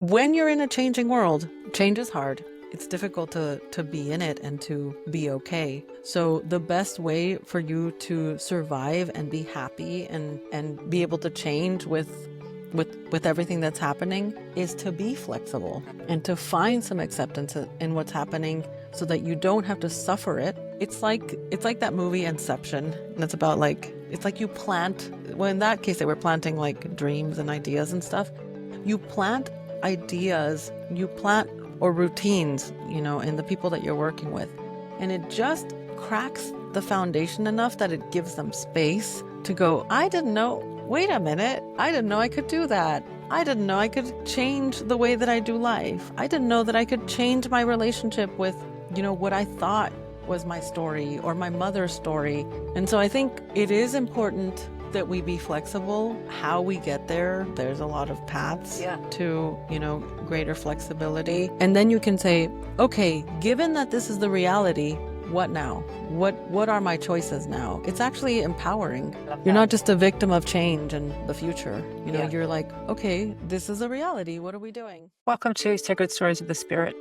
When you're in a changing world, change is hard. It's difficult to be in it and to be okay. So the best way for you to survive and be happy and be able to change with everything that's happening is to be flexible and to find some acceptance in what's happening so that you don't have to suffer it. It's like that movie Inception, and it's about it's like you plant, well, in that case they were planting like dreams and ideas and stuff. You plant ideas, you plant or routines, in the people that you're working with. And it just cracks the foundation enough that it gives them space to go, I didn't know, wait a minute, I didn't know I could do that. I didn't know I could change the way that I do life. I didn't know that I could change my relationship with, what I thought was my story or my mother's story. And so I think it is important that we be flexible. How we get there, there's a lot of paths to, greater flexibility. And then you can say, okay, given that this is the reality, what now? What are my choices now? It's actually empowering. You're not just a victim of change and the future. You're like, okay, this is a reality. What are we doing? Welcome to Sacred Stories of the Spirit.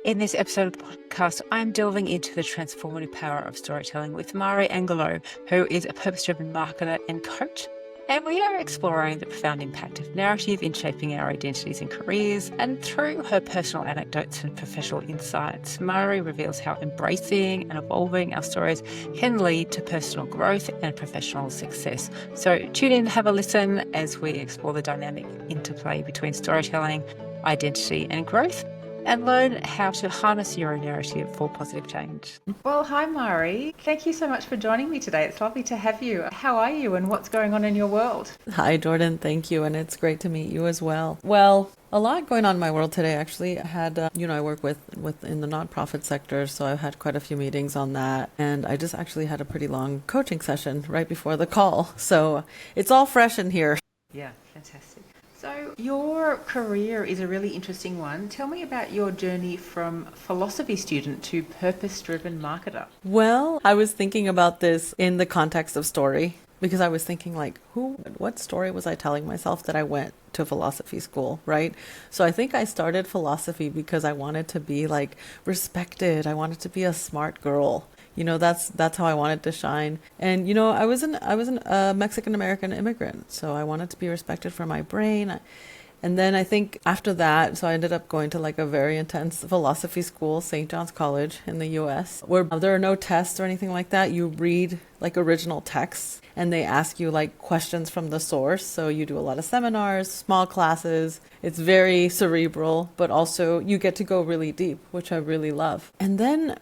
In this episode of the podcast, I'm delving into the transformative power of storytelling with Mari Angulo, who is a purpose-driven marketer and coach. And we are exploring the profound impact of narrative in shaping our identities and careers. And through her personal anecdotes and professional insights, Mari reveals how embracing and evolving our stories can lead to personal growth and professional success. So tune in, have a listen as we explore the dynamic interplay between storytelling, identity, and growth, and learn how to harness your own narrative for positive change. Well, hi, Mari. Thank you so much for joining me today. It's lovely to have you. How are you and what's going on in your world? Hi, Jordan. Thank you. And it's great to meet you as well. Well, a lot going on in my world today, actually. I had, I work with in the nonprofit sector, so I've had quite a few meetings on that. And I just actually had a pretty long coaching session right before the call. So it's all fresh in here. Yeah, fantastic. So your career is a really interesting one. Tell me about your journey from philosophy student to purpose-driven marketer. Well, I was thinking about this in the context of story, because I was thinking what story was I telling myself that I went to philosophy school, right? So I think I started philosophy because I wanted to be respected. I wanted to be a smart girl. That's how I wanted to shine. And I was a Mexican American immigrant, so I wanted to be respected for my brain. And then I think after that, so I ended up going to a very intense philosophy school, St. John's College in the US, where there are no tests or anything like that. You read original texts and they ask you questions from the source. So you do a lot of seminars, small classes. It's very cerebral, but also you get to go really deep, which I really love. And then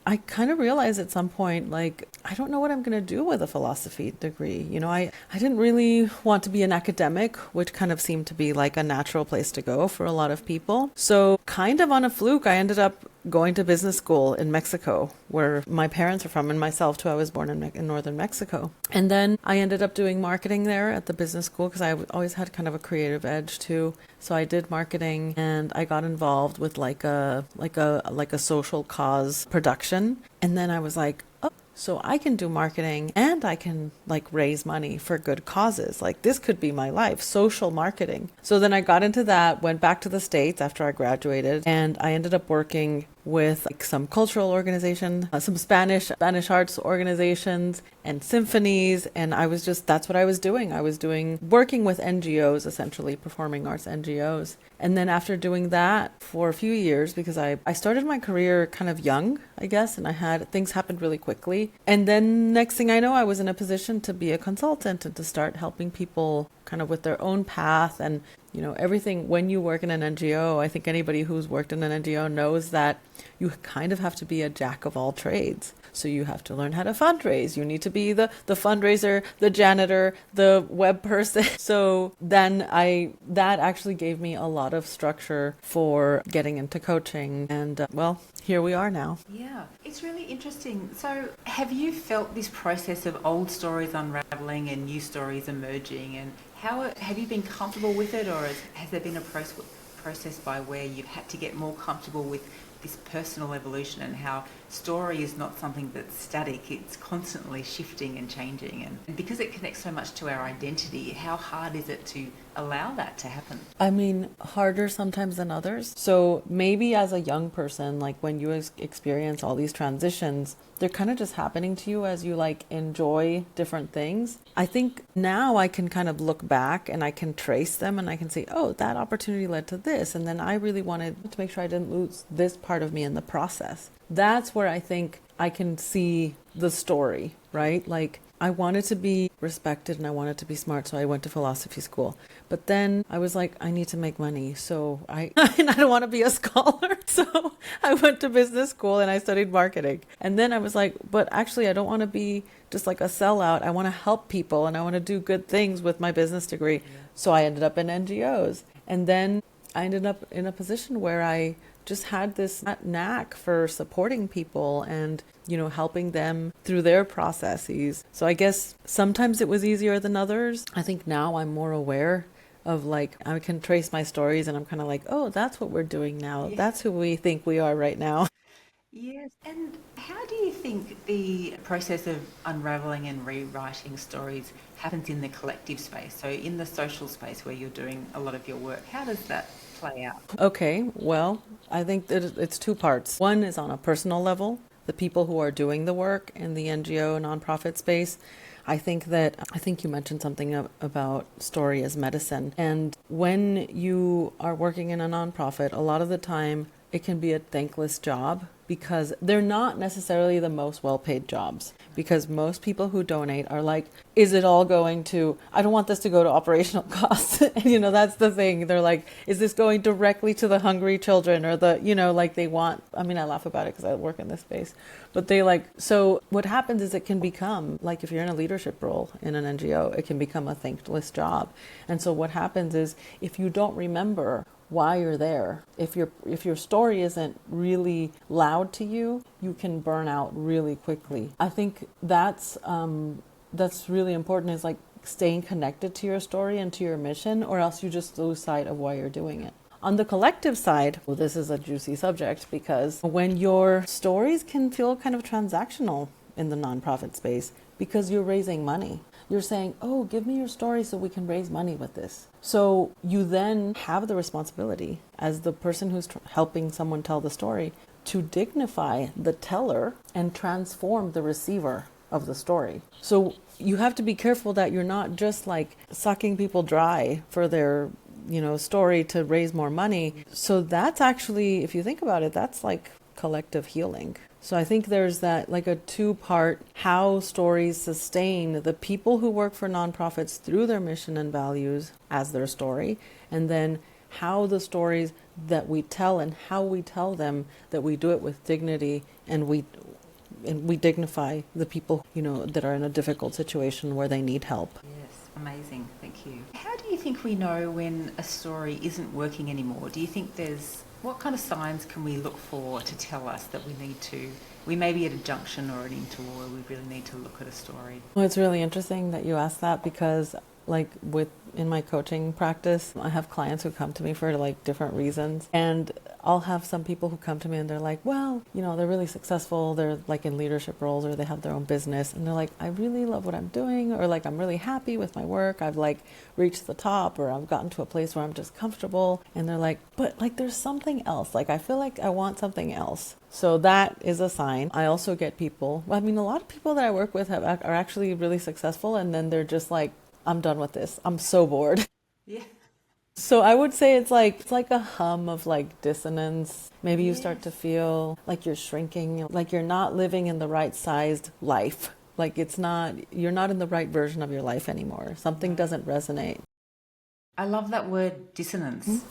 I kind of realized at some point, I don't know what I'm going to do with a philosophy degree. I didn't really want to be an academic, which kind of seemed to be a natural place to go for a lot of people. So kind of on a fluke, I ended up going to business school in Mexico, where my parents are from, and myself too. I was born in northern Mexico. And then I ended up doing marketing there at the business school because I always had kind of a creative edge too. So I did marketing and I got involved with a social cause production. And then I was like, oh, so I can do marketing and I can raise money for good causes. This could be my life, social marketing. So then I got into that, went back to the States after I graduated, and I ended up working with some cultural organization, some Spanish arts organizations and symphonies. And that's what I was doing. I was working with NGOs, essentially performing arts NGOs. And then after doing that for a few years, because I started my career kind of young, I guess, and things happened really quickly. And then next thing I know, I was in a position to be a consultant and to start helping people kind of with their own path and everything. When you work in an NGO, I think anybody who's worked in an NGO knows that you kind of have to be a jack of all trades. So you have to learn how to fundraise. You need to be the fundraiser, the janitor, the web person. So then that actually gave me a lot of structure for getting into coaching. And here we are now. Yeah, it's really interesting. So have you felt this process of old stories unraveling and new stories emerging? And how have you been comfortable with it, or has there been a process by where you've had to get more comfortable with this personal evolution and how story is not something that's static, it's constantly shifting and changing? And because it connects so much to our identity, how hard is it to allow that to happen? I mean, harder sometimes than others. So maybe as a young person, like when you experience all these transitions, they're kind of just happening to you as you like enjoy different things. I think now I can kind of look back and I can trace them and I can say, oh, that opportunity led to this. And then I really wanted to make sure I didn't lose this part of me in the process. That's where I think I can see the story, right? Like I wanted to be respected and I wanted to be smart, so I went to philosophy school. But then I was like, I need to make money, so and I don't want to be a scholar. So I went to business school and I studied marketing. And then I was like, but actually I don't want to be just like a sellout. I want to help people and I want to do good things with my business degree. Yeah. So I ended up in NGOs. And then I ended up in a position where I just had this knack for supporting people and, you know, helping them through their processes. So I guess sometimes it was easier than others. I think now I'm more aware of like, I can trace my stories and I'm kind of like, oh, that's what we're doing now. Yeah. That's who we think we are right now. Yes. And how do you think the process of unraveling and rewriting stories happens in the collective space? So in the social space where you're doing a lot of your work, how does that play out? Okay, well, I think that it's two parts. One is on a personal level, the people who are doing the work in the NGO nonprofit space. I think you mentioned something about story as medicine. And when you are working in a nonprofit, a lot of the time it can be a thankless job because they're not necessarily the most well-paid jobs. Because most people who donate are like, is it all going to, I don't want this to go to operational costs. And, you know, that's the thing. They're like, is this going directly to the hungry children or the, you know, like they want, I mean, I laugh about it because I work in this space, but they like, so what happens is it can become, like if you're in a leadership role in an NGO, it can become a thankless job. And so what happens is if you don't remember why you're there, if your story isn't really loud to you, you can burn out really quickly. I think that's really important, is like staying connected to your story and to your mission, or else you just lose sight of why you're doing it. On the collective side, well, this is a juicy subject because when your stories can feel kind of transactional in the nonprofit space because you're raising money. You're saying, oh, give me your story so we can raise money with this. So you then have the responsibility as the person who's helping someone tell the story to dignify the teller and transform the receiver of the story. So you have to be careful that you're not just like sucking people dry for their, you know, story to raise more money. So that's actually, if you think about it, that's like collective healing. So I think there's that like a two-part, how stories sustain the people who work for nonprofits through their mission and values as their story, and then how the stories that we tell and how we tell them, that we do it with dignity and we dignify the people, you know, that are in a difficult situation where they need help. Yes, amazing. Thank you. How do you think we know when a story isn't working anymore? Do you think what kind of signs can we look for to tell us that we may be at a junction or an interval where we really need to look at a story? Well, it's really interesting that you asked that because like in my coaching practice, I have clients who come to me for like different reasons, and I'll have some people who come to me and they're like, well, you know, they're really successful, they're like in leadership roles or they have their own business, and they're like, I really love what I'm doing, or like I'm really happy with my work, I've like reached the top, or I've gotten to a place where I'm just comfortable, and they're like, but like there's something else, like I feel like I want something else. So that is a sign. I also get people, a lot of people that I work with are actually really successful, and then they're just like, I'm done with this. I'm so bored. Yeah. So I would say it's like a hum of like dissonance. Maybe you start to feel like you're shrinking, like you're not living in the right sized life. Like you're not in the right version of your life anymore. Something doesn't resonate. I love that word dissonance.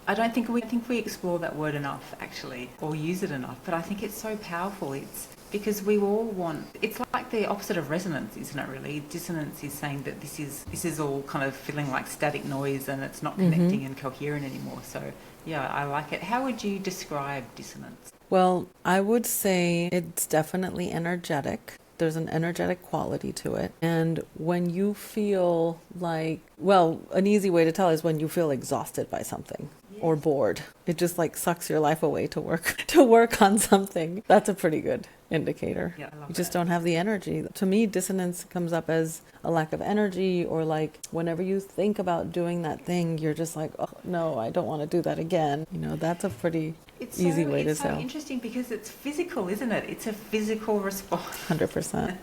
I don't think we explore that word enough actually, or use it enough, but I think it's so powerful. It's because we all it's like the opposite of resonance, isn't it really? Dissonance is saying that this is all kind of feeling like static noise and it's not connecting and coherent anymore. So yeah, I like it. How would you describe dissonance? Well, I would say it's definitely energetic. There's an energetic quality to it. And when you feel like, well, an easy way to tell is when you feel exhausted by something. or bored. It just like sucks your life away to work to work on something. That's a pretty good indicator. Yeah, I love You just that. don't have the energy. To me, dissonance comes up as a lack of energy, or like whenever you think about doing that thing, you're just like, oh no, I don't want to do that again. That's a pretty easy way to It's so tell. interesting because it's physical, isn't it? It's a physical response. 100%.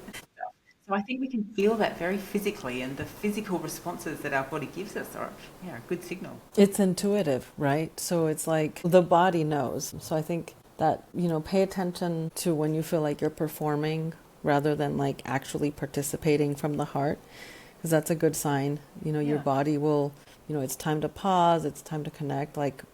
So I think we can feel that very physically, and the physical responses that our body gives us are a good signal. It's intuitive, right? So it's like the body knows. So I think that, pay attention to when you feel like you're performing rather than like actually participating from the heart, because that's a good sign. Your body will, it's time to pause, it's time to connect. Like,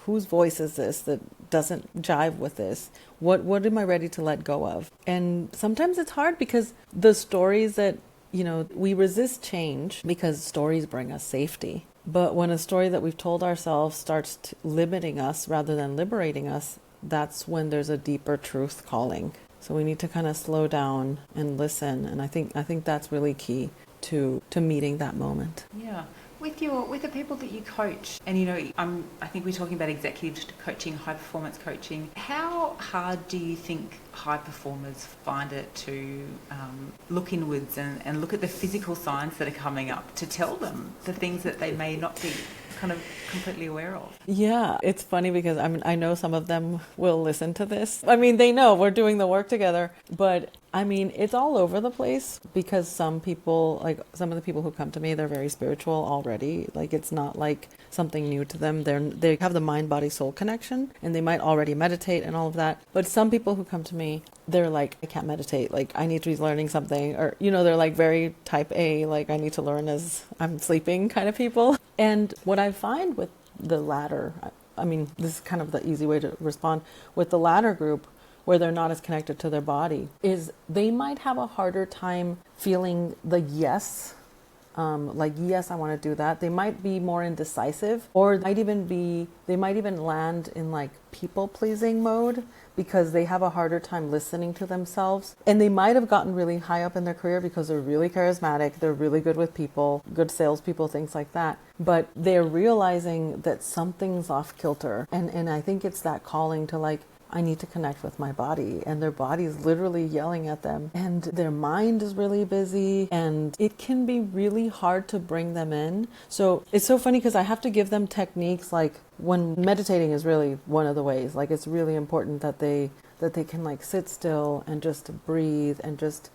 whose voice is this that doesn't jive with this? What am I ready to let go of? And sometimes it's hard because the stories that, we resist change because stories bring us safety. But when a story that we've told ourselves starts limiting us rather than liberating us, that's when there's a deeper truth calling. So we need to kind of slow down and listen. And I think that's really key to meeting that moment. Yeah. With the people that you coach, and I think we're talking about executive coaching, high performance coaching. How hard do you think high performers find it to look inwards and look at the physical signs that are coming up to tell them the things that they may not be kind of completely aware of? Yeah, it's funny because I know some of them will listen to this. They know we're doing the work together, but it's all over the place because some people, like some of the people who come to me, they're very spiritual already. Like, it's not like something new to them. They have the mind, body, soul connection, and they might already meditate and all of that. But some people who come to me, they're like, I can't meditate. Like, I need to be learning something, or, they're like very type A, like I need to learn as I'm sleeping kind of people. And what I find with the latter, this is kind of the easy way to respond with the latter group, where they're not as connected to their body, is they might have a harder time feeling the yes, like, yes, I want to do that. They might be more indecisive, or they might even land in like people pleasing mode because they have a harder time listening to themselves. And they might have gotten really high up in their career because they're really charismatic, they're really good with people, good salespeople, things like that. But they're realizing that something's off kilter. And I think it's that calling to like, I need to connect with my body, and their body is literally yelling at them, and their mind is really busy, and it can be really hard to bring them in. So it's so funny because I have to give them techniques, like when meditating is really one of the ways. Like, it's really important that they can like sit still and just breathe, and just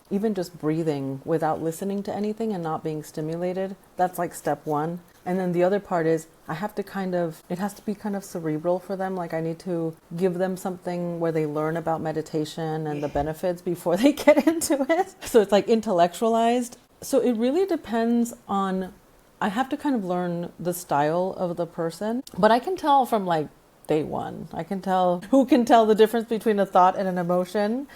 breathing without listening to anything and not being stimulated. That's like step one. And then the other part is it has to be kind of cerebral for them. Like, I need to give them something where they learn about meditation and the benefits before they get into it. So it's like intellectualized. So it really depends on, I have to kind of learn the style of the person, but I can tell from like day one. I can tell who can tell the difference between a thought and an emotion,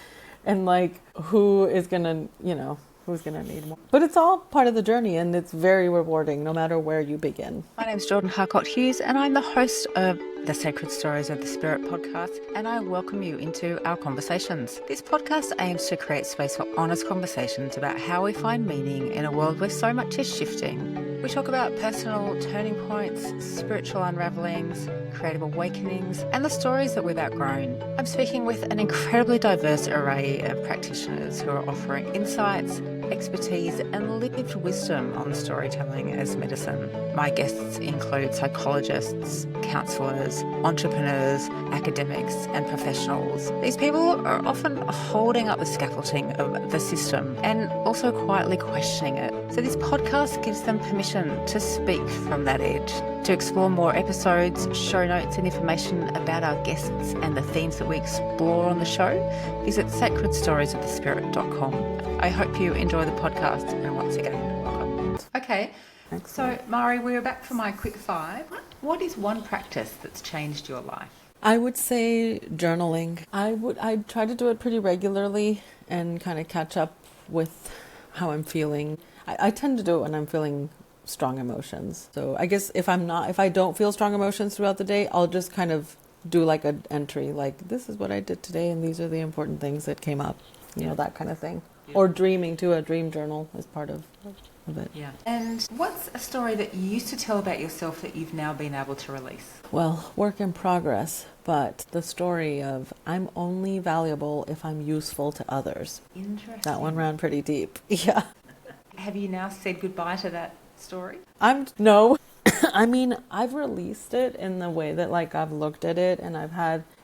and like who's gonna need more. But it's all part of the journey, and it's very rewarding no matter where you begin. My name is Jordan Harcourt-Hughes, and I'm the host of the Sacred Stories of the Spirit podcast, and I welcome you into our conversations. This podcast aims to create space for honest conversations about how we find meaning in a world where so much is shifting. We talk about personal turning points, spiritual unravelings, creative awakenings, and the stories that we've outgrown. I'm speaking with an incredibly diverse array of practitioners who are offering insights, expertise, and lived wisdom on storytelling as medicine. My guests include psychologists, counsellors, entrepreneurs, academics, and professionals. These people are often holding up the scaffolding of the system and also quietly questioning it. So this podcast gives them permission to speak from that edge. To explore more episodes, show notes, and information about our guests and the themes that we explore on the show, visit sacredstoriesofthespirit.com. I hope you enjoy the podcast, and once again, welcome. Okay, so Mari, we're back for my quick five. What is one practice that's changed your life? I would say journaling. I try to do it pretty regularly and kind of catch up with how I'm feeling. I tend to do it when I'm feeling strong emotions. So I guess if I don't feel strong emotions throughout the day, I'll just kind of do like an entry, like this is what I did today, and these are the important things that came up, that kind of thing. Yeah. Or dreaming too. A dream journal is part of of it. Yeah. And what's a story that you used to tell about yourself that you've now been able to release? Well, work in progress, but the story of I'm only valuable if I'm useful to others. Interesting. That one ran pretty deep. Yeah. Have you now said goodbye to that story? No. I mean, I've released it in the way that like I've looked at it and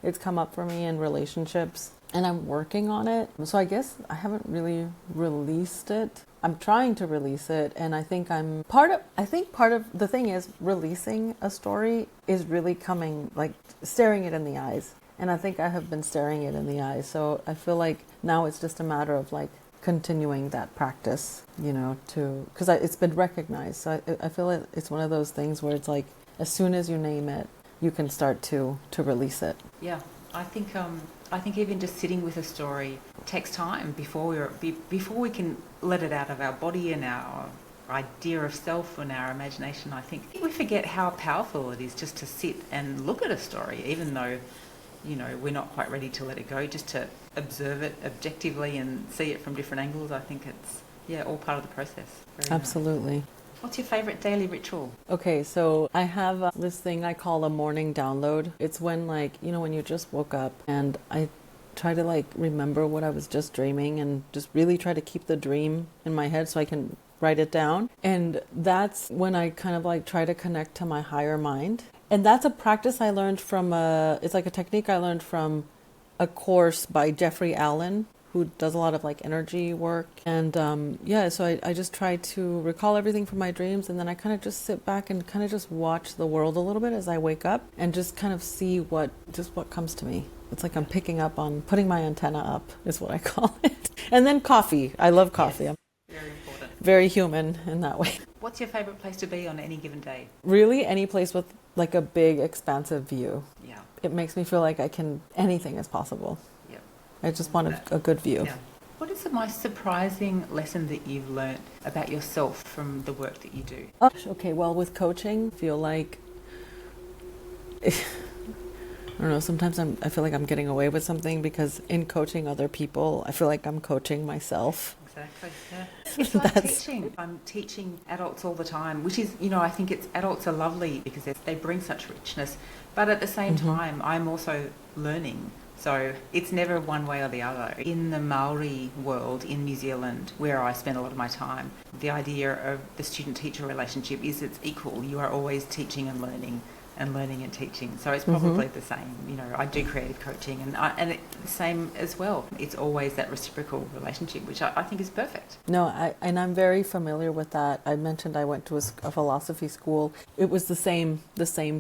it's come up for me in relationships and I'm working on it. So I guess I haven't really released it. I'm trying to release it, and I think part of the thing is releasing a story is really coming, like staring it in the eyes. And I think I have been staring it in the eyes. So I feel like now it's just a matter of like continuing that practice, because it's been recognized. So I feel like it's one of those things where it's like as soon as you name it, you can start to release it. Yeah, I think even just sitting with a story takes time before we can let it out of our body and our idea of self and our imagination. I think we forget how powerful it is just to sit and look at a story, even though we're not quite ready to let it go, just to observe it objectively and see it from different angles. I think it's all part of the process. Very Absolutely. Nice. What's your favourite daily ritual? Okay, so I have this thing I call a morning download. It's when when you just woke up, and I try to remember what I was just dreaming and just really try to keep the dream in my head so I can write it down. And that's when I kind of try to connect to my higher mind. And that's a practice I learned from it's like a technique I learned from a course by Jeffrey Allen, who does a lot of energy work. And so I just try to recall everything from my dreams, and then I kind of just sit back and kind of just watch the world a little bit as I wake up and just kind of see what comes to me. It's like I'm picking up on putting my antenna up is what I call it. And then coffee. I love coffee. Yes, very important. Very human in that way. What's your favourite place to be on any given day? Really, any place with a big expansive view. Yeah. It makes me feel like anything is possible. Yeah. I just want a good view. Yeah. What is the most surprising lesson that you've learnt about yourself from the work that you do? Okay, well, with coaching, I feel like I don't know, sometimes I feel like I'm getting away with something because in coaching other people, I feel like I'm coaching myself. Exactly, yeah. It's like teaching. I'm teaching adults all the time, which is, I think adults are lovely because they bring such richness. But at the same time, I'm also learning. So it's never one way or the other. In the Maori world in New Zealand, where I spend a lot of my time, the idea of the student-teacher relationship is it's equal. You are always teaching and learning and teaching. So it's probably the same. I do creative coaching and it's the same as well. It's always that reciprocal relationship, which I think is perfect. No, I'm very familiar with that. I mentioned I went to a philosophy school. It was the same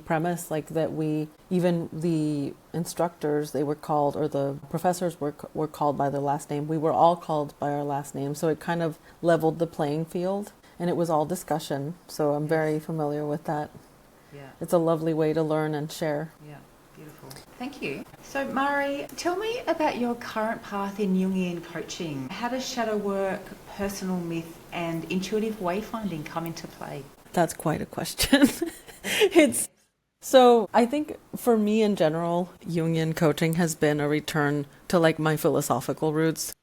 premise, that even the instructors, they were called, or the professors were called by their last name. We were all called by our last name. So it kind of leveled the playing field, and it was all discussion. So I'm very familiar with that. Yeah. It's a lovely way to learn and share. Yeah, beautiful. Thank you. So, Mari, tell me about your current path in Jungian coaching. How does shadow work, personal myth, and intuitive wayfinding come into play? That's quite a question. So I think for me in general, Jungian coaching has been a return to my philosophical roots.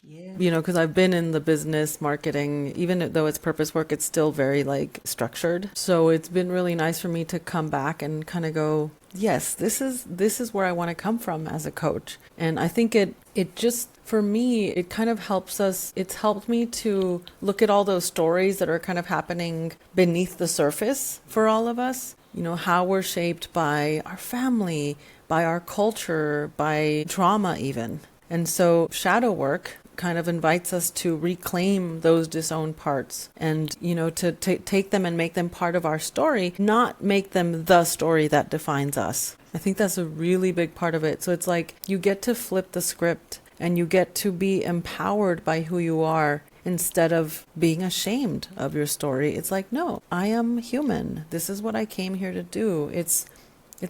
Yeah. Because I've been in the business marketing, even though it's purpose work, it's still very structured. So it's been really nice for me to come back and kind of go, yes, this is where I want to come from as a coach. And I think it just, for me, it kind of helps us. It's helped me to look at all those stories that are kind of happening beneath the surface for all of us. How we're shaped by our family, by our culture, by trauma even. And so shadow work kind of invites us to reclaim those disowned parts and, to take them and make them part of our story, not make them the story that defines us. I think that's a really big part of it. So it's you get to flip the script and you get to be empowered by who you are instead of being ashamed of your story. It's no, I am human. This is what I came here to do. It's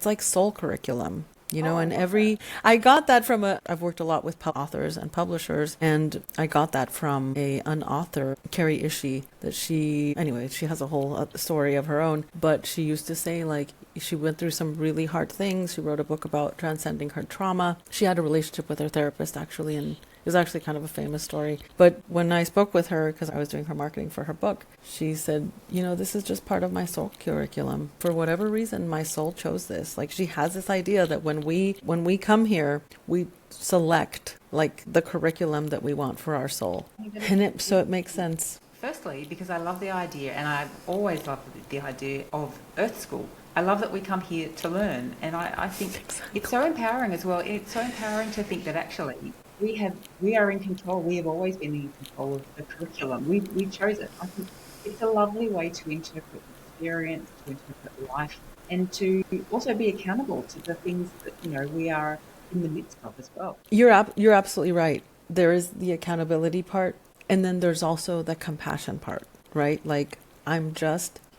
like soul curriculum. I got that from I've worked a lot with authors and publishers, and I got that from an author, Carrie Ishii, that she has a whole story of her own, but she used to say she went through some really hard things. She wrote a book about transcending her trauma. She had a relationship with her therapist actually, is actually kind of a famous story. But when I spoke with her, because I was doing her marketing for her book, she said, this is just part of my soul curriculum. For whatever reason, my soul chose this. Like, she has this idea that when we come here, we select like the curriculum that we want for our soul. And so it makes sense. Firstly, because I love the idea, and I've always loved the idea of Earth School. I love that we come here to learn, and I think exactly. It's so empowering as well. It's so empowering to think that actually we are in control. We have always been in control of the curriculum. We chose it. I think it's a lovely way to interpret experience, to interpret life, and to also be accountable to the things that we are in the midst of as well. You're absolutely right. There is the accountability part, and then there's also the compassion part, right? Like, I'm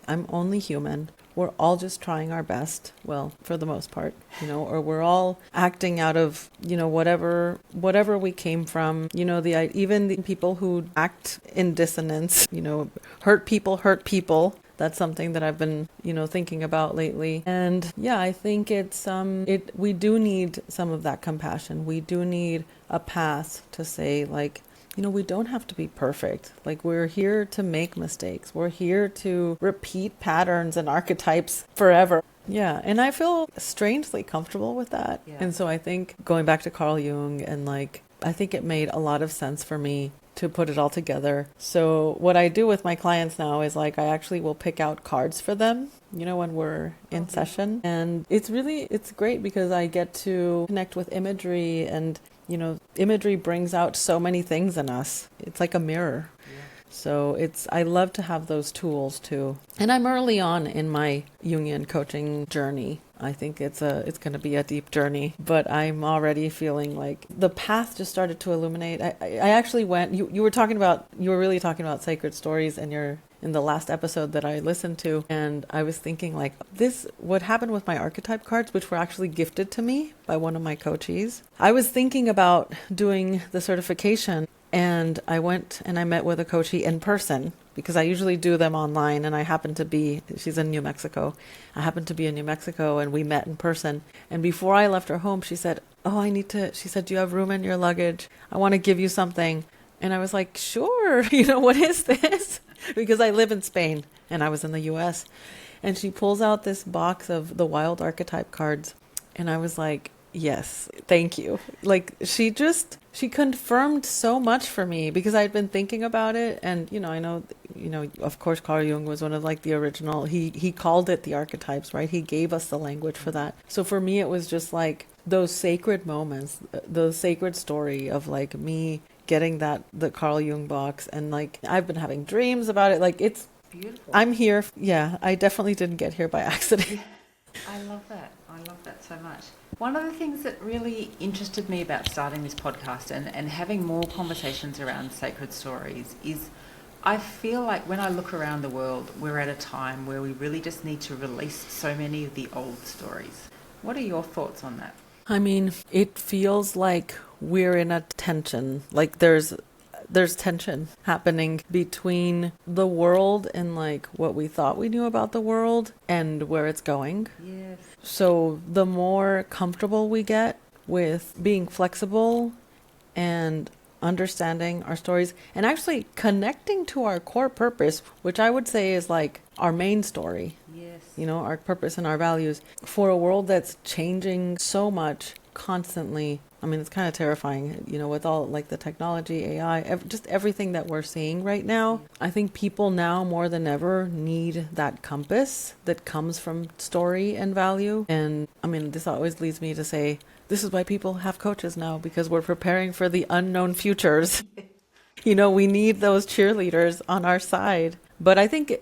only human. We're all just trying our best, well, for the most part, or we're all acting out of, whatever we came from, even the people who act in dissonance, hurt people. That's something that I've been, thinking about lately. And yeah, I think we do need some of that compassion. We do need a path to say, like, we don't have to be perfect. Like, we're here to make mistakes. We're here to repeat patterns and archetypes forever. Yeah. And I feel strangely comfortable with that. Yeah. And so I think going back to Carl Jung and I think it made a lot of sense for me to put it all together. So what I do with my clients now is I actually will pick out cards for them, when we're in session. And it's great because I get to connect with imagery, and imagery brings out so many things in us. It's like a mirror. Yeah. So I love to have those tools too. And I'm early on in my Jungian coaching journey. I think it's going to be a deep journey, but I'm already feeling like the path just started to illuminate. I actually went, you were really talking about sacred stories in the last episode that I listened to. And I was thinking what happened with my archetype cards, which were actually gifted to me by one of my coachees. I was thinking about doing the certification, and I went and I met with a coachee in person, because I usually do them online, and she's in New Mexico. I happened to be in New Mexico, and we met in person. And before I left her home, she said, she said, do you have room in your luggage? I want to give you something. And I was like, sure, what is this? Because I live in Spain and I was in the US. And she pulls out this box of the wild archetype cards. And I was like, yes, thank you. She confirmed so much for me, because I'd been thinking about it. And, I know, of course, Carl Jung was one of the original, he called it the archetypes, right? He gave us the language for that. So for me, it was just those sacred moments, the sacred story of me getting the Carl Jung box. And I've been having dreams about it. It's beautiful. I'm here. Yeah, I definitely didn't get here by accident. I love that. I love that so much. One of the things that really interested me about starting this podcast and having more conversations around sacred stories is I feel like when I look around the world, we're at a time where we really just need to release so many of the old stories. What are your thoughts on that? I mean, it feels like we're in a tension. There's tension happening between the world and what we thought we knew about the world and where it's going. Yes. So the more comfortable we get with being flexible and understanding our stories and actually connecting to our core purpose, which I would say is our main story. Yes. Our purpose and our values for a world that's changing so much constantly. I mean, it's kind of terrifying, with all the technology, AI, just everything that we're seeing right now. I think people now more than ever need that compass that comes from story and value. And I mean, this always leads me to say, this is why people have coaches now, because we're preparing for the unknown futures. We need those cheerleaders on our side. But I think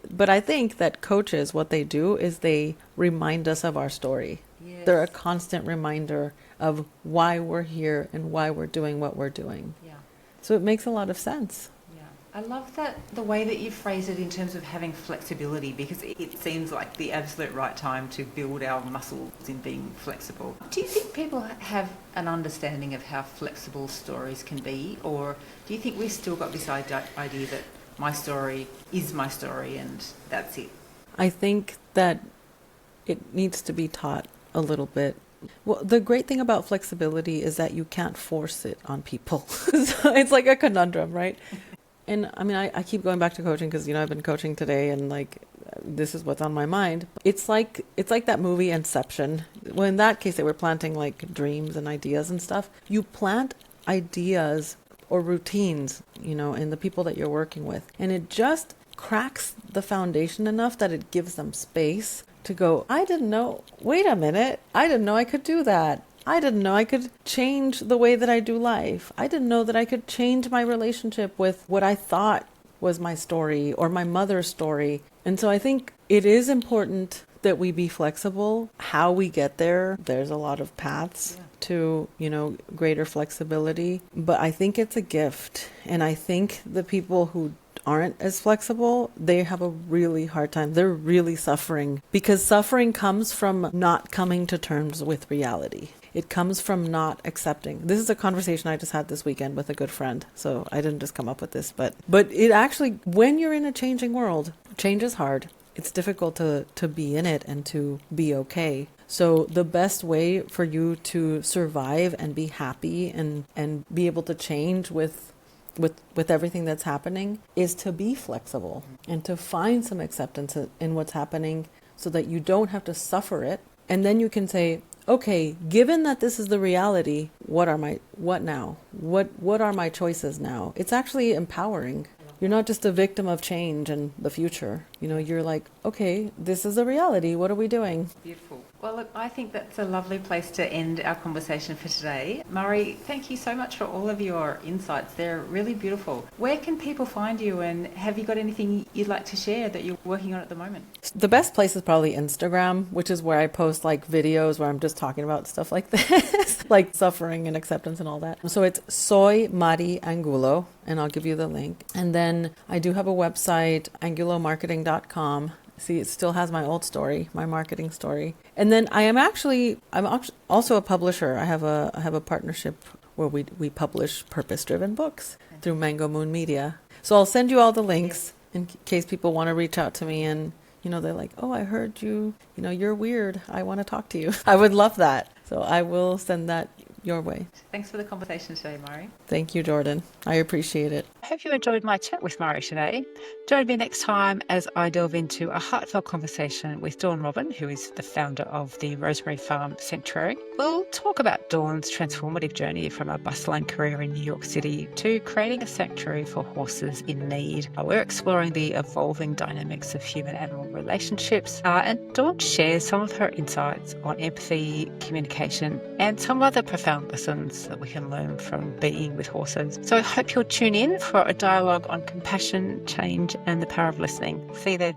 that coaches, what they do is they remind us of our story. Yes. They're a constant reminder of why we're here and why we're doing what we're doing. Yeah. So it makes a lot of sense. Yeah. I love that the way that you phrase it in terms of having flexibility, because it seems like the absolute right time to build our muscles in being flexible. Do you think people have an understanding of how flexible stories can be, or do you think we've still got this idea that my story is my story and that's it? I think that it needs to be taught a little bit Well, the great thing about flexibility is that you can't force it on people. So it's like a conundrum, right? And I mean, I keep going back to coaching because, I've been coaching today and like, this is what's on my mind. It's like that movie Inception. Well, in that case, they were planting like dreams and ideas and stuff. You plant ideas or routines, in the people that you're working with. And it just cracks the foundation enough that it gives them space to go, I didn't know, wait a minute, I didn't know I could do that. I didn't know I could change the way that I do life. I didn't know that I could change my relationship with what I thought was my story or my mother's story. And so I think it is important that we be flexible. How we get there, there's a lot of paths to, greater flexibility. But I think it's a gift. And I think the people who aren't as flexible, they have a really hard time. They're really suffering because suffering comes from not coming to terms with reality. It comes from not accepting. This is a conversation I just had this weekend with a good friend. So I didn't just come up with this, but it actually, when you're in a changing world, change is hard. It's difficult to be in it and to be okay. So the best way for you to survive and be happy and be able to change with everything that's happening is to be flexible and to find some acceptance in what's happening so that you don't have to suffer it. And then you can say, okay, given that this is the reality, what now? What are my choices now? It's actually empowering. You're not just a victim of change and the future. You're like, okay, this is a reality. What are we doing? Beautiful. Well, look, I think that's a lovely place to end our conversation for today. Mari, thank you so much for all of your insights. They're really beautiful. Where can people find you, and have you got anything you'd like to share that you're working on at the moment? The best place is probably Instagram, which is where I post like videos where I'm just talking about stuff like this, like suffering and acceptance and all that. So it's Soy Mari Angulo, and I'll give you the link. And then I do have a website, angulomarketing.com. See, it still has my old story, my marketing story. And then I'm also a publisher. I have a partnership where we publish purpose-driven books through Mango Moon Media. So I'll send you all the links in case people want to reach out to me and, they're like, oh, I heard you, you're weird. I want to talk to you. I would love that. So I will send that your way. Thanks for the conversation today, Mari. Thank you, Jordan. I appreciate it. I hope you enjoyed my chat with Mari today. Join me next time as I delve into a heartfelt conversation with Dawn Robin, who is the founder of the Rosemary Farm Sanctuary. We'll talk about Dawn's transformative journey from a bustling career in New York City to creating a sanctuary for horses in need. We're exploring the evolving dynamics of human-animal relationships, and Dawn shares some of her insights on empathy, communication, and some other profound lessons that we can learn from being with horses. So I hope you'll tune in for a dialogue on compassion, change, and the power of listening. See you there.